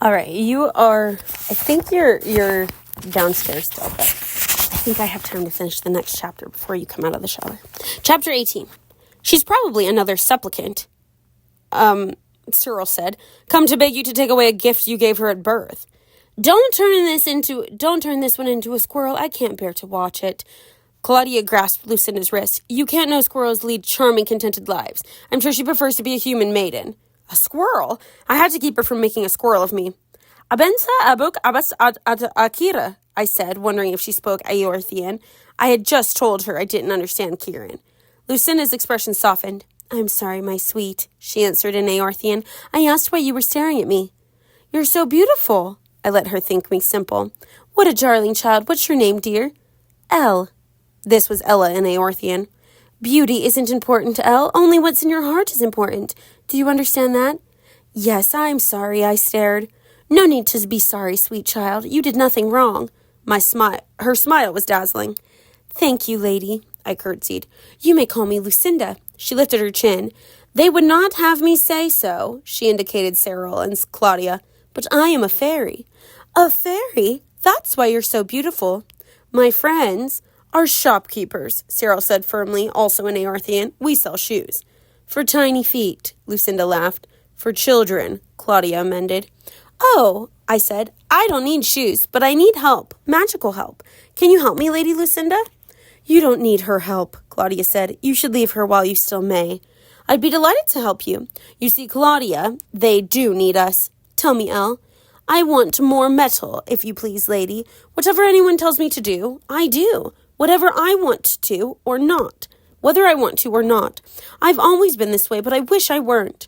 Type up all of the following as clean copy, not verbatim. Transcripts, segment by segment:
All right, I think you're downstairs still, but I think I have time to finish the next chapter before you come out of the shower. Chapter 18. She's probably another supplicant, Cyril said, come to beg you to take away a gift you gave her at birth. Don't turn this one into a squirrel. I can't bear to watch it. Claudia grasped Lucinda's wrist. You can't know squirrels lead charming, contented lives. I'm sure she prefers to be a human maiden. A squirrel? I had to keep her from making a squirrel of me. Abensa abuk abas ad akira, I said, wondering if she spoke Aorthian. I had just told her I didn't understand Kirin. Lucinda's expression softened. I'm sorry, my sweet, she answered in Aorthian. I asked why you were staring at me. You're so beautiful. I let her think me simple. What a darling child. What's your name, dear? Elle. This was Ella in Aorthian. Beauty isn't important, Elle. Only what's in your heart is important. Do you understand that? Yes, I'm sorry, I stared. No need to be sorry, sweet child. You did nothing wrong. Her smile was dazzling. Thank you, lady, I curtsied. You may call me Lucinda. She lifted her chin. They would not have me say so, she indicated Cyril and Claudia. But I am a fairy. A fairy? That's why you're so beautiful. My friends are shopkeepers, Cyril said firmly, also in Aorthian. We sell shoes. For tiny feet, Lucinda laughed. For children, Claudia amended. Oh, I said, I don't need shoes, but I need help, magical help. Can you help me, Lady Lucinda? You don't need her help, Claudia said. You should leave her while you still may. I'd be delighted to help you. You see, Claudia, they do need us. Tell me, Elle. I want more metal, if you please, lady. Whatever anyone tells me to do, I do. Whatever I want to or not. Whether I want to or not. I've always been this way, but I wish I weren't.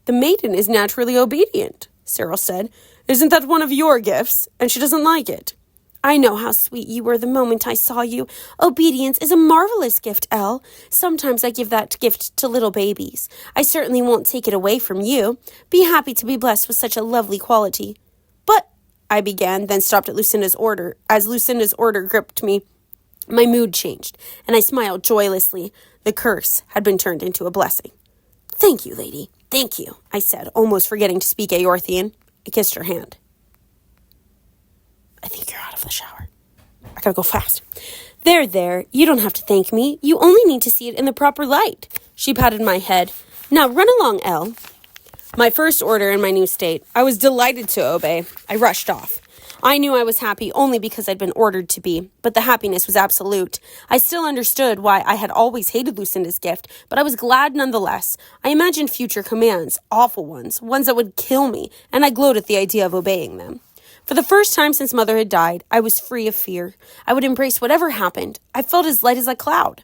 The maiden is naturally obedient, Cyril said. Isn't that one of your gifts? And she doesn't like it. I know how sweet you were the moment I saw you. Obedience is a marvelous gift, Elle. Sometimes I give that gift to little babies. I certainly won't take it away from you. Be happy to be blessed with such a lovely quality. But, I began, then stopped at Lucinda's order. As Lucinda's order gripped me, my mood changed, and I smiled joyously. The curse had been turned into a blessing. Thank you, lady. Thank you, I said, almost forgetting to speak Aorthian. I kissed her hand. I think you're out of the shower. I gotta go fast. There. You don't have to thank me. You only need to see it in the proper light. She patted my head. Now run along, Elle. My first order in my new state. I was delighted to obey. I rushed off. I knew I was happy only because I'd been ordered to be, but the happiness was absolute. I still understood why I had always hated Lucinda's gift, but I was glad nonetheless. I imagined future commands, awful ones that would kill me, and I glowed at the idea of obeying them. For the first time since Mother had died, I was free of fear. I would embrace whatever happened. I felt as light as a cloud.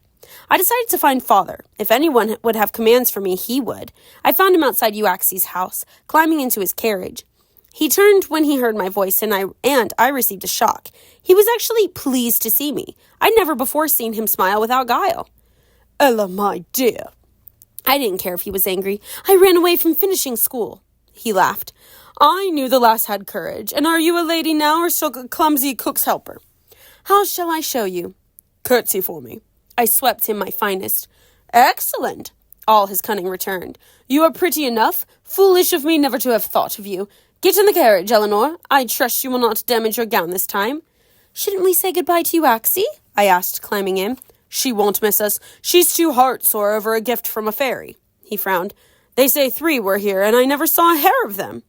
I decided to find Father. If anyone would have commands for me, he would. I found him outside Euaxie's house, climbing into his carriage. He turned when he heard my voice, and I received a shock. He was actually pleased to see me. I'd never before seen him smile without guile. Ella, my dear. I didn't care if he was angry. I ran away from finishing school. He laughed. I knew the lass had courage. And are you a lady now or still a clumsy cook's helper? How shall I show you? Curtsy for me. I swept him my finest. Excellent. All his cunning returned. You are pretty enough. Foolish of me never to have thought of you. Get in the carriage, Eleanor. I trust you will not damage your gown this time. Shouldn't we say goodbye to Euaxie? I asked, climbing in. She won't miss us. She's too heart-sore over a gift from a fairy. He frowned. They say 3 were here, and I never saw a hair of them.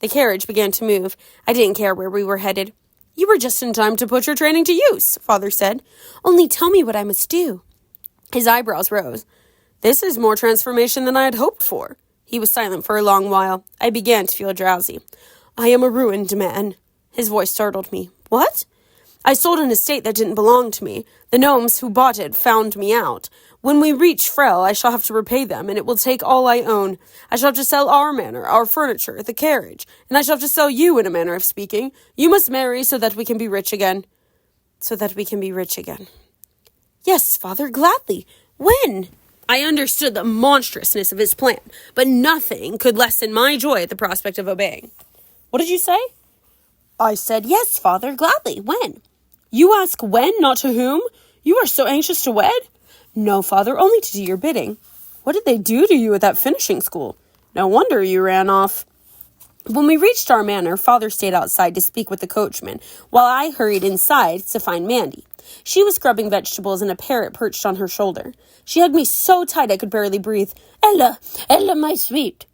The carriage began to move. I didn't care where we were headed. You were just in time to put your training to use, Father said. Only tell me what I must do. His eyebrows rose. This is more transformation than I had hoped for. He was silent for a long while. I began to feel drowsy. I am a ruined man. His voice startled me. What? I sold an estate that didn't belong to me. The gnomes who bought it found me out. When we reach Frel, I shall have to repay them, and it will take all I own. I shall have to sell our manor, our furniture, the carriage, and I shall have to sell you in a manner of speaking. You must marry so that we can be rich again. So that we can be rich again. Yes, Father, gladly. When? I understood the monstrousness of his plan, but nothing could lessen my joy at the prospect of obeying. What did you say? I said, yes, Father, gladly. When? You ask when, not to whom? You are so anxious to wed? No, Father, only to do your bidding. What did they do to you at that finishing school? No wonder you ran off. When we reached our manor, Father stayed outside to speak with the coachman, while I hurried inside to find Mandy. She was scrubbing vegetables and a parrot perched on her shoulder. She hugged me so tight I could barely breathe. Ella, Ella, my sweet.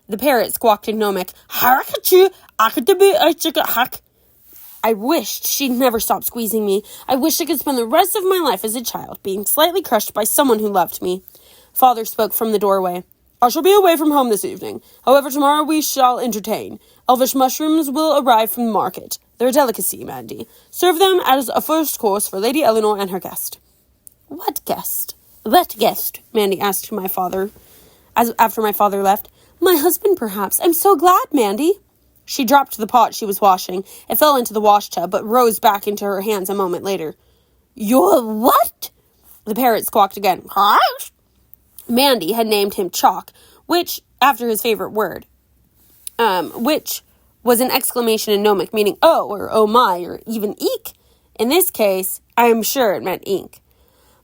The parrot squawked in Gnomic. I wished she'd never stop squeezing me. I wished I could spend the rest of my life as a child, being slightly crushed by someone who loved me. Father spoke from the doorway. I shall be away from home this evening. However, tomorrow we shall entertain. Elvish mushrooms will arrive from the market. They're a delicacy, Mandy. Serve them as a first course for Lady Eleanor and her guest. What guest? What guest? Mandy asked my father, after my father left. My husband, perhaps. I'm so glad, Mandy. She dropped the pot she was washing. It fell into the wash tub, but rose back into her hands a moment later. Your what? The parrot squawked again. Mandy had named him Chalk, which, after his favorite word, which was an exclamation in Gnomic, meaning oh, or oh my, or even eek. In this case, I am sure it meant ink.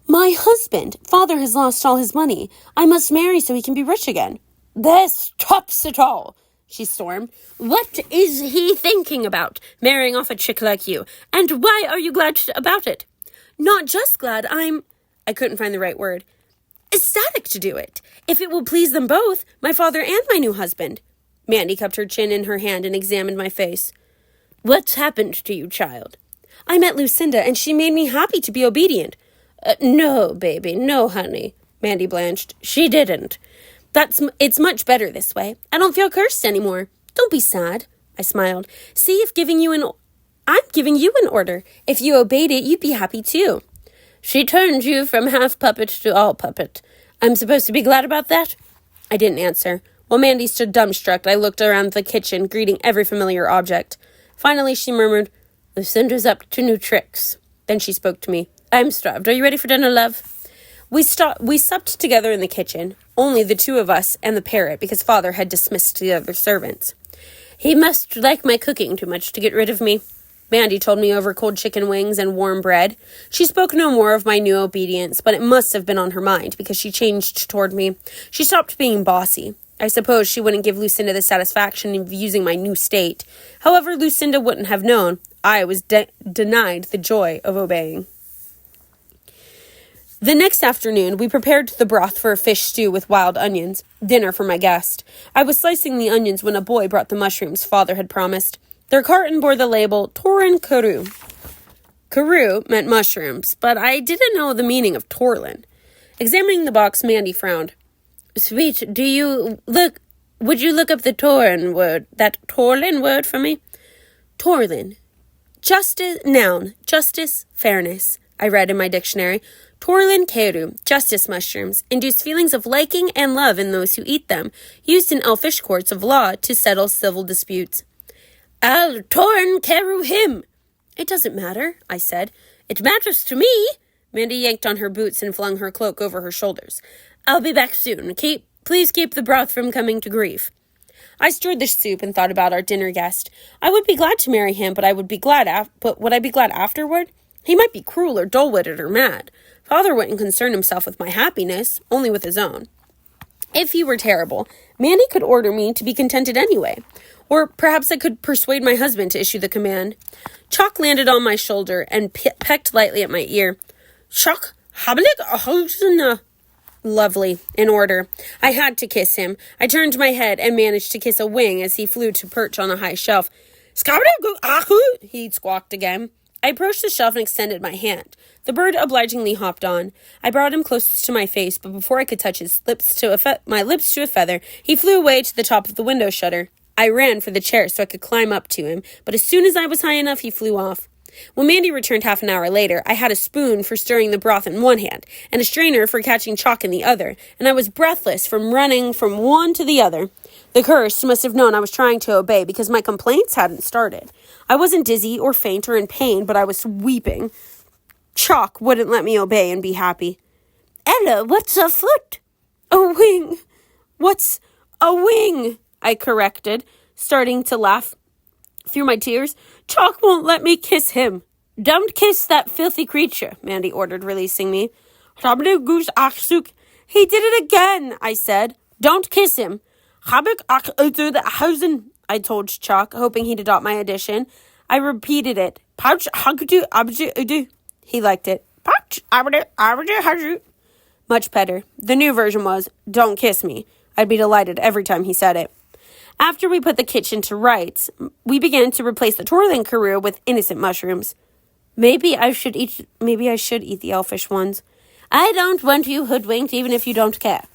My husband, father has lost all his money. I must marry so he can be rich again. This tops it all, she stormed. What is he thinking about, marrying off a chick like you? And why are you glad about it? Not just glad, I couldn't find the right word. Ecstatic to do it, if it will please them both, my father and my new husband. Mandy cupped her chin in her hand and examined my face. What's happened to you, child? I met Lucinda, and she made me happy to be obedient. No, baby, no, honey, Mandy blanched. She didn't. It's much better this way. I don't feel cursed anymore. Don't be sad, I smiled. See if I'm giving you an order. If you obeyed it, you'd be happy too. She turned you from half puppet to all puppet. I'm supposed to be glad about that? I didn't answer. While Mandy stood dumbstruck, I looked around the kitchen, greeting every familiar object. Finally, she murmured, Lucinda's up to new tricks. Then she spoke to me. I'm starved. Are you ready for dinner, love? We supped together in the kitchen, only the two of us and the parrot, because father had dismissed the other servants. He must like my cooking too much to get rid of me. Mandy told me over cold chicken wings and warm bread. She spoke no more of my new obedience, but it must have been on her mind, because she changed toward me. She stopped being bossy. I suppose she wouldn't give Lucinda the satisfaction of using my new state. However, Lucinda wouldn't have known. I was denied the joy of obeying. The next afternoon, we prepared the broth for a fish stew with wild onions, dinner for my guest. I was slicing the onions when a boy brought the mushrooms father had promised. Their carton bore the label Torlin Carew. Carew meant mushrooms, but I didn't know the meaning of Torlin. Examining the box, Mandy frowned. Sweet, would you look up the Torlin word for me? Torlin. Noun, justice, fairness. I read in my dictionary. Torlin Carew, justice mushrooms, induce feelings of liking and love in those who eat them, used in elfish courts of law to settle civil disputes. I'll Torlin Carew him. It doesn't matter, I said. It matters to me. Mandy yanked on her boots and flung her cloak over her shoulders. I'll be back soon. Please keep the broth from coming to grief. I stirred the soup and thought about our dinner guest. I would be glad to marry him, but would I be glad afterward? He might be cruel or dull-witted or mad. Father wouldn't concern himself with my happiness, only with his own. If he were terrible, Mandy could order me to be contented anyway. Or perhaps I could persuade my husband to issue the command. Chalk landed on my shoulder and pecked lightly at my ear. Chalk, lovely, in order. I had to kiss him. I turned my head and managed to kiss a wing as he flew to perch on a high shelf. He squawked again. I approached the shelf and extended my hand. The bird obligingly hopped on. I brought him close to my face, but before I could touch his my lips to a feather, he flew away to the top of the window shutter. I ran for the chair so I could climb up to him, but as soon as I was high enough, he flew off. When Mandy returned half an hour later, I had a spoon for stirring the broth in one hand and a strainer for catching chalk in the other, and I was breathless from running from one to the other. The curse must have known I was trying to obey because my complaints hadn't started. I wasn't dizzy or faint or in pain, but I was weeping. Chalk wouldn't let me obey and be happy. Ella, what's afoot? A wing. What's a wing? I corrected, starting to laugh through my tears. Chalk won't let me kiss him. Don't kiss that filthy creature, Mandy ordered, releasing me. He did it again, I said. Don't kiss him. I I told Chuck, hoping he'd adopt my addition. I repeated it. Pouch, hugdu, abdu. He liked it. Pouch, abdu, hugdu. Much better. The new version was, don't kiss me. I'd be delighted every time he said it. After we put the kitchen to rights, we began to replace the twirling karoo with innocent mushrooms. Maybe I should eat the elfish ones. I don't want you hoodwinked even if you don't care.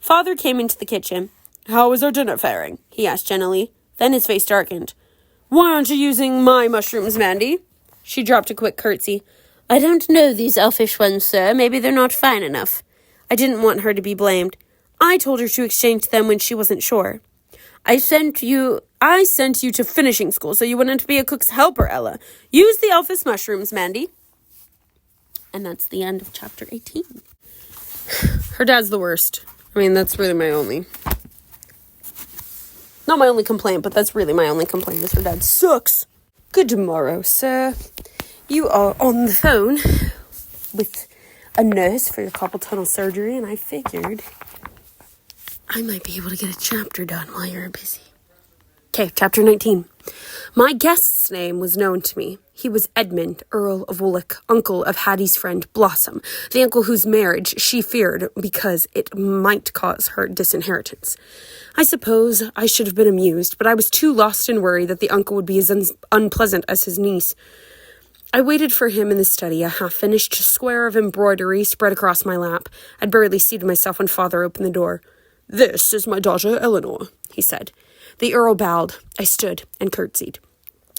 Father came into the kitchen. How is our dinner faring? He asked gently. Then his face darkened. Why aren't you using my mushrooms, Mandy? She dropped a quick curtsy. I don't know these elfish ones, sir. Maybe they're not fine enough. I didn't want her to be blamed. I told her to exchange them when she wasn't sure. I sent you to finishing school so you wouldn't be a cook's helper, Ella. Use the elfish mushrooms, Mandy. And that's the end of chapter 18. Her dad's the worst. I mean, that's really not my only complaint, but that's really my only complaint is her dad sucks. Good morrow, sir. You are on the phone with a nurse for your carpal tunnel surgery, and I figured I might be able to get a chapter done while you're busy. Okay, chapter 19. My guest's name was known to me. He was Edmund, Earl of Woolwich, uncle of Hattie's friend Blossom, the uncle whose marriage she feared because it might cause her disinheritance. I suppose I should have been amused, but I was too lost in worry that the uncle would be as unpleasant as his niece. I waited for him in the study, a half-finished square of embroidery spread across my lap. I'd barely seated myself when Father opened the door. This is my daughter Eleanor, he said. The Earl bowed. I stood and curtsied.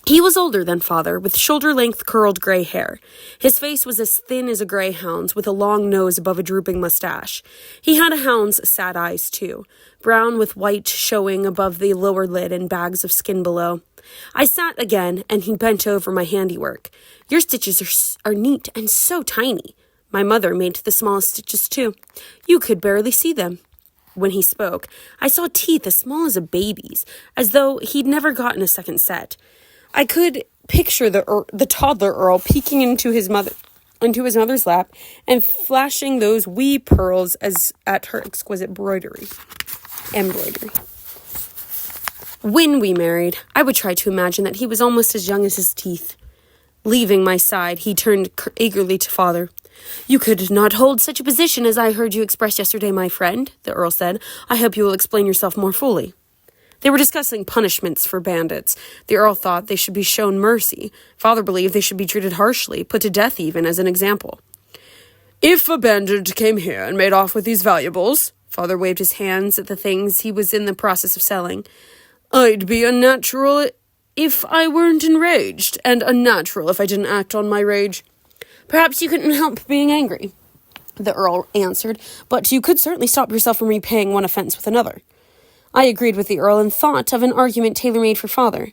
He was older than Father, with shoulder-length curled grey hair. His face was as thin as a greyhound's, with a long nose above a drooping mustache. He had a hound's sad eyes, too, brown with white showing above the lower lid and bags of skin below. I sat again, and he bent over my handiwork. Your stitches are neat and so tiny. My mother made the smallest stitches, too. You could barely see them. When he spoke, I saw teeth as small as a baby's, as though he'd never gotten a second set. I could picture the toddler Earl peeking into his mother's lap and flashing those wee pearls at her exquisite embroidery. When we married, I would try to imagine that he was almost as young as his teeth. Leaving my side, he turned eagerly to Father. You could not hold such a position as I heard you express yesterday, my friend, the Earl said. I hope you will explain yourself more fully. They were discussing punishments for bandits. The Earl thought they should be shown mercy. Father believed they should be treated harshly, put to death even, as an example. If a bandit came here and made off with these valuables, Father waved his hands at the things he was in the process of selling, I'd be unnatural if I weren't enraged, and unnatural if I didn't act on my rage. Perhaps you couldn't help being angry, the Earl answered, but you could certainly stop yourself from repaying one offense with another. I agreed with the Earl and thought of an argument tailor-made for Father.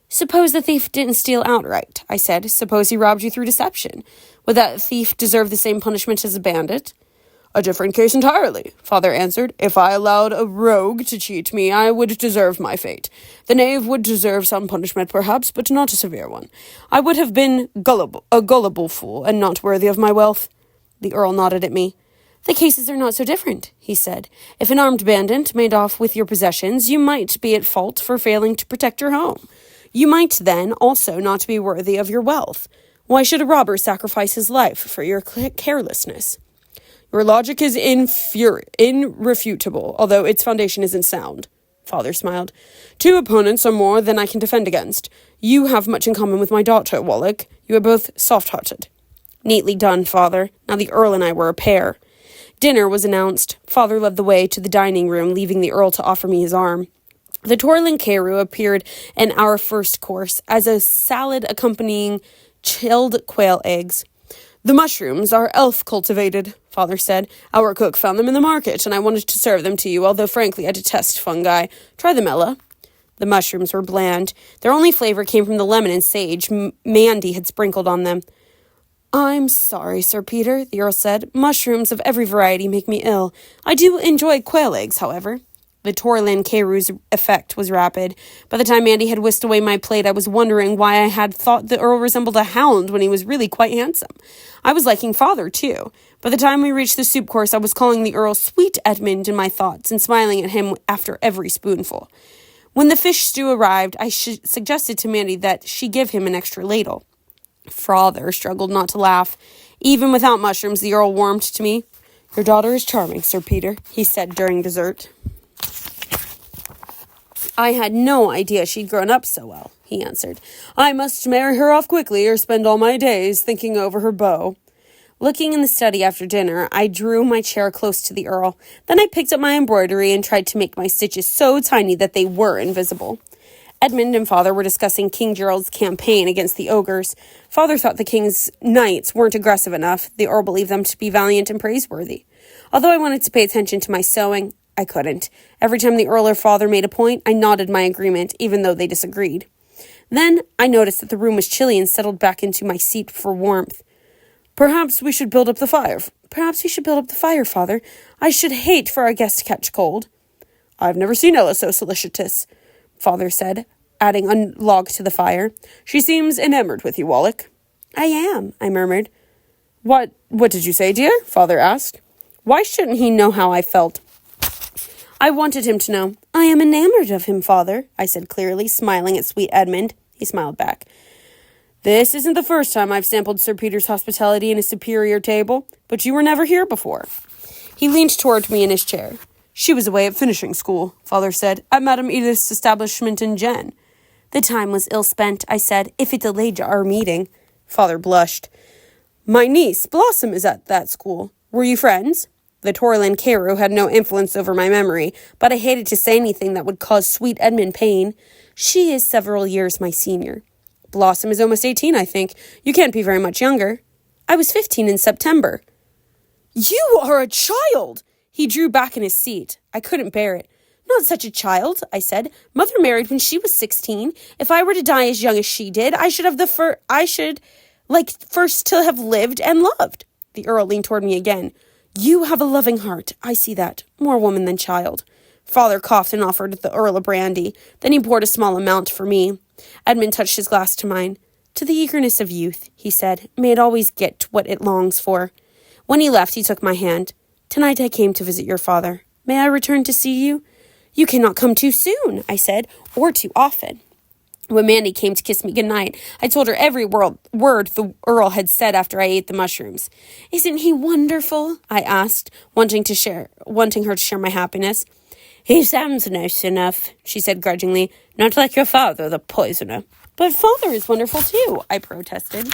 Suppose the thief didn't steal outright, I said. Suppose he robbed you through deception. Would that thief deserve the same punishment as a bandit? A different case entirely, Father answered. If I allowed a rogue to cheat me, I would deserve my fate. The knave would deserve some punishment, perhaps, but not a severe one. I would have been a gullible fool, and not worthy of my wealth. The Earl nodded at me. The cases are not so different, he said. If an armed bandit made off with your possessions, you might be at fault for failing to protect your home. You might then also not be worthy of your wealth. Why should a robber sacrifice his life for your carelessness? Your logic is irrefutable, although its foundation isn't sound. Father smiled. 2 opponents are more than I can defend against. You have much in common with my daughter, Warwick. You are both soft-hearted. Neatly done, Father. Now the Earl and I were a pair. Dinner was announced. Father led the way to the dining room, leaving the Earl to offer me his arm. The twirling caroo appeared in our first course as a salad accompanying chilled quail eggs. The mushrooms are elf-cultivated, Father said. Our cook found them in the market, and I wanted to serve them to you, although frankly I detest fungi. Try them, Ella. The mushrooms were bland. Their only flavor came from the lemon and sage Mandy had sprinkled on them. I'm sorry, Sir Peter, the Earl said. Mushrooms of every variety make me ill. I do enjoy quail eggs, however. The twirling caroo's effect was rapid. By the time Mandy had whisked away my plate, I was wondering why I had thought the Earl resembled a hound when he was really quite handsome. I was liking Father, too. By the time we reached the soup course, I was calling the Earl Sweet Edmund in my thoughts and smiling at him after every spoonful. When the fish stew arrived, I suggested to Mandy that she give him an extra ladle. Father struggled not to laugh. Even without mushrooms, the Earl warmed to me. "Your daughter is charming, Sir Peter," he said during dessert. "I had no idea she'd grown up so well," he answered. "I must marry her off quickly or spend all my days thinking over her beau." Looking in the study after dinner, I drew my chair close to the Earl. Then I picked up my embroidery and tried to make my stitches so tiny that they were invisible. Edmund and Father were discussing King Gerald's campaign against the ogres. Father thought the king's knights weren't aggressive enough. The Earl believed them to be valiant and praiseworthy. Although I wanted to pay attention to my sewing, I couldn't. Every time the Earl or Father made a point, I nodded my agreement, even though they disagreed. Then I noticed that the room was chilly and settled back into my seat for warmth. Perhaps we should build up the fire, Father. I should hate for our guest to catch cold." "I've never seen Ella so solicitous," Father said, adding a log to the fire. "She seems enamored with you, Wallach." "I am," I murmured. What did you say, dear?" Father asked. Why shouldn't he know how I felt? I wanted him to know. "I am enamored of him, Father," I said clearly, smiling at sweet Edmund. He smiled back. "This isn't the first time I've sampled Sir Peter's hospitality in a superior table, but you were never here before." He leaned toward me in his chair. "She was away at finishing school," Father said, "at Madame Edith's establishment in Jen." "The time was ill spent," I said, "if it delayed our meeting." Father blushed. "My niece, Blossom, is at that school. Were you friends?" The Torlin Carew had no influence over my memory, but I hated to say anything that would cause sweet Edmund pain. "She is several years my senior." "Blossom is almost 18, I think. You can't be very much younger." "I was 15 in September." "You are a child!" He drew back in his seat. I couldn't bear it. "Not such a child," I said. "Mother married when she was 16. If I were to die as young as she did, I should have first to have lived and loved." The Earl leaned toward me again. "You have a loving heart. I see that. More woman than child." Father coughed and offered the Earl a brandy. Then he poured a small amount for me. Edmund touched his glass to mine. "To the eagerness of youth," he said. "May it always get what it longs for." When he left, he took my hand. "Tonight I came to visit your father. May I return to see you?" "You cannot come too soon," I said, "or too often." When Mandy came to kiss me goodnight, I told her every word the Earl had said after I ate the mushrooms. "Isn't he wonderful?" I asked, wanting her to share my happiness. "He sounds nice enough," she said grudgingly. "Not like your father, the poisoner." "But Father is wonderful too," I protested.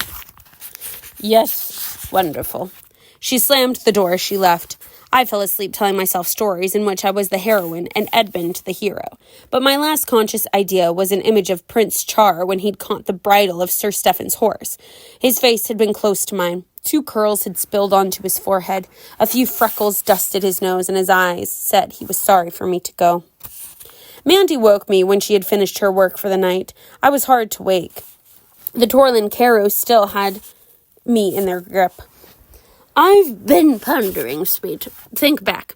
"Yes, wonderful." She slammed the door as she left. I fell asleep telling myself stories in which I was the heroine and Edmund the hero. But my last conscious idea was an image of Prince Char when he'd caught the bridle of Sir Stephen's horse. His face had been close to mine. 2 curls had spilled onto his forehead. A few freckles dusted his nose, and his eyes said he was sorry for me to go. Mandy woke me when she had finished her work for the night. I was hard to wake. The Torlin Carew still had me in their grip. "I've been pondering, sweet. Think back.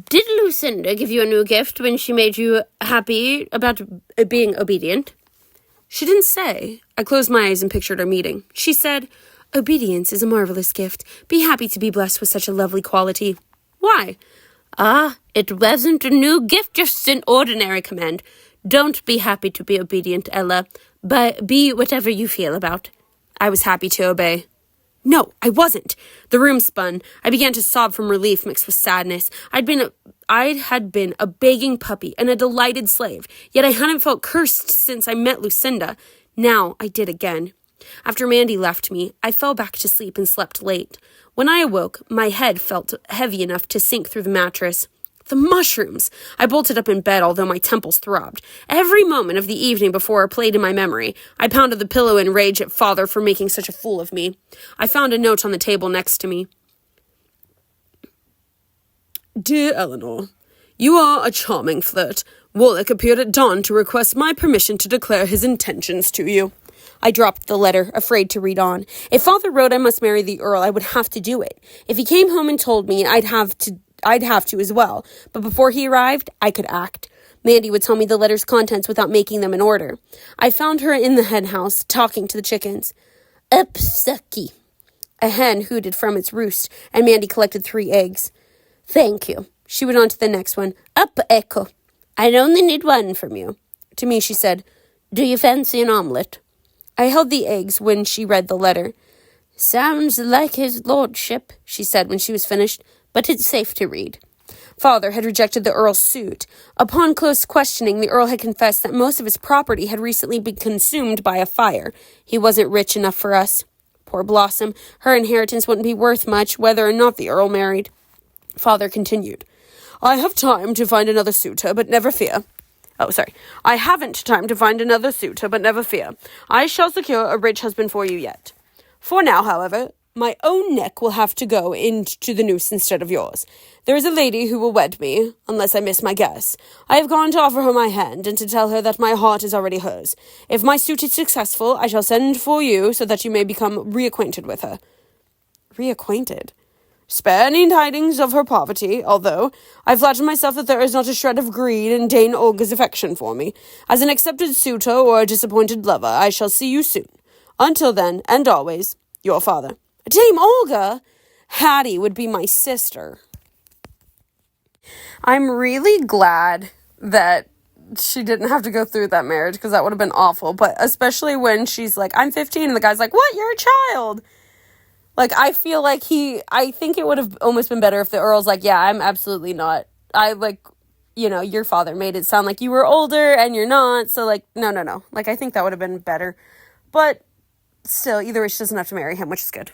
Did Lucinda give you a new gift when she made you happy about being obedient?" "She didn't say." I closed my eyes and pictured our meeting. She said, "Obedience is a marvelous gift. Be happy to be blessed with such a lovely quality." "Why?" "Ah, it wasn't a new gift, just an ordinary command. Don't be happy to be obedient, Ella, but be whatever you feel about." I was happy to obey. No, I wasn't. The room spun. I began to sob from relief mixed with sadness. I had been a begging puppy and a delighted slave, yet I hadn't felt cursed since I met Lucinda. Now I did again. After Mandy left me, I fell back to sleep and slept late. When I awoke, my head felt heavy enough to sink through the mattress. The mushrooms! I bolted up in bed, although my temples throbbed. Every moment of the evening before played in my memory. I pounded the pillow in rage at Father for making such a fool of me. I found a note on the table next to me. "Dear Eleanor, you are a charming flirt. Wallach appeared at dawn to request my permission to declare his intentions to you." I dropped the letter, afraid to read on. If Father wrote I must marry the Earl, I would have to do it. If he came home and told me, I'd have to as well. But before he arrived, I could act. Mandy would tell me the letter's contents without making them in order. I found her in the hen house, talking to the chickens. "Up, sucky." A hen hooted from its roost, and Mandy collected 3 eggs. "Thank you." She went on to the next one. "Up, echo." I'd only need one from you. To me, she said, Do you fancy an omelette? I held the eggs when she read the letter. Sounds like his lordship, she said when she was finished, but it's safe to read. Father had rejected the Earl's suit. Upon close questioning, the Earl had confessed that most of his property had recently been consumed by a fire. He wasn't rich enough for us. Poor Blossom. Her inheritance wouldn't be worth much, whether or not the Earl married. Father continued. I have time to find another suitor, but never fear. I haven't time to find another suitor, but never fear. I shall secure a rich husband for you yet. For now, however, my own neck will have to go into the noose instead of yours. There is a lady who will wed me, unless I miss my guess. I have gone to offer her my hand, and to tell her that my heart is already hers. If my suit is successful, I shall send for you, so that you may become reacquainted with her. Reacquainted? Spare any tidings of her poverty, although I flatter myself that there is not a shred of greed in Dame Olga's affection for me. As an accepted suitor or a disappointed lover, I shall see you soon. Until then, and always, your father. Dame Olga? Hattie would be my sister. I'm really glad that she didn't have to go through that marriage, because that would have been awful. But especially when she's like, I'm 15, and the guy's like, what? You're a child. Like, I feel like I think it would have almost been better if the Earl's like, yeah, I'm absolutely not. Your father made it sound like you were older and you're not. So, like, no. Like, I think that would have been better. But still, either way, she doesn't have to marry him, which is good.